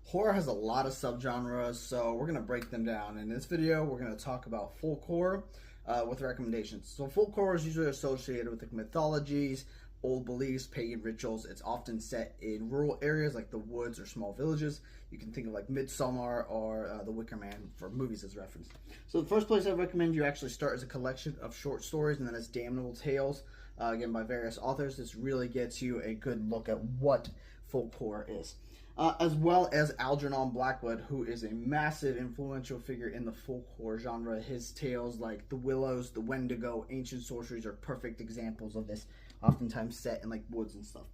Horror has a lot of subgenres, so we're going to break them down. In this video, we're going to talk about folk horror with recommendations. So folk horror is usually associated with mythologies, old beliefs, pagan rituals. It's often set in rural areas like the woods or small villages. You can think of like Midsummer or The Wicker Man for movies as reference. So the first place I recommend you actually start is a collection of short stories, and then it's Damnable Tales, again by various authors. This really gets you a good look at what folk horror is. As well as Algernon Blackwood, who is a massive influential figure in the folk horror genre. His tales like The Willows, The Wendigo, Ancient Sorceries are perfect examples of this, oftentimes set in like woods and stuff.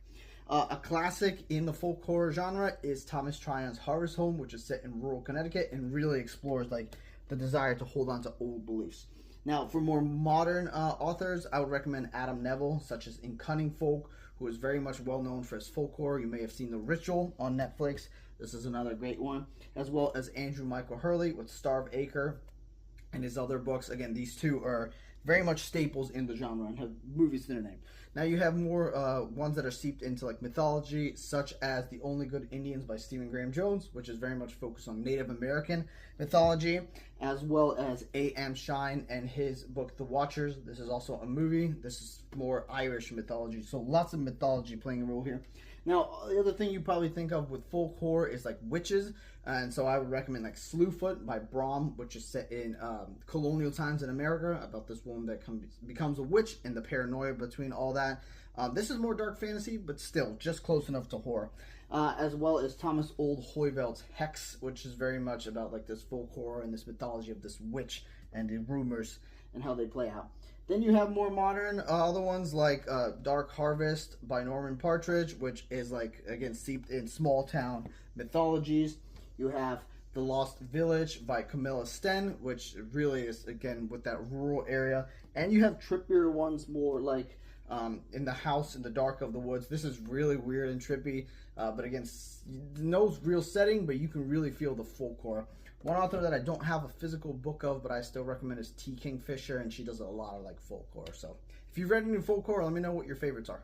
A classic in the folk horror genre is Thomas Tryon's Harvest Home, which is set in rural Connecticut and really explores like the desire to hold on to old beliefs. Now, for more modern authors, I would recommend Adam Neville, such as in Cunning Folk, who is very much well known for his folk horror. You may have seen The Ritual on Netflix. This is another great one. As well as Andrew Michael Hurley with Starved Acre and his other books. Again, these two are very much staples in the genre and have movies to their name. Now you have more ones that are seeped into like mythology, such as The Only Good Indians by Stephen Graham Jones, which is very much focused on Native American mythology, as well as A.M. Shine and his book The Watchers. This is also a movie. This is more Irish mythology, so lots of mythology playing a role here. Now, the other thing you probably think of with folk horror is like witches, and so I would recommend like Slewfoot by Brom, which is set in colonial times in America, about this woman that becomes a witch and the paranoia between all that. This is more dark fantasy, but still just close enough to horror. As well as Thomas Oldhoyveld's Hex, which is very much about like this folk horror and this mythology of this witch and the rumors and how they play out. Then you have more modern other ones like Dark Harvest by Norman Partridge, which is like, again, steeped in small town mythologies. You have The Lost Village by Camilla Sten, which really is, again, with that rural area. And you have trippier ones more like In the House in the Dark of the Woods. This is really weird and trippy, but again, no real setting, but you can really feel the folk horror. One author that I don't have a physical book of, but I still recommend is T. Kingfisher, and she does a lot of like folk horror. So if you've read any folk horror, let me know what your favorites are.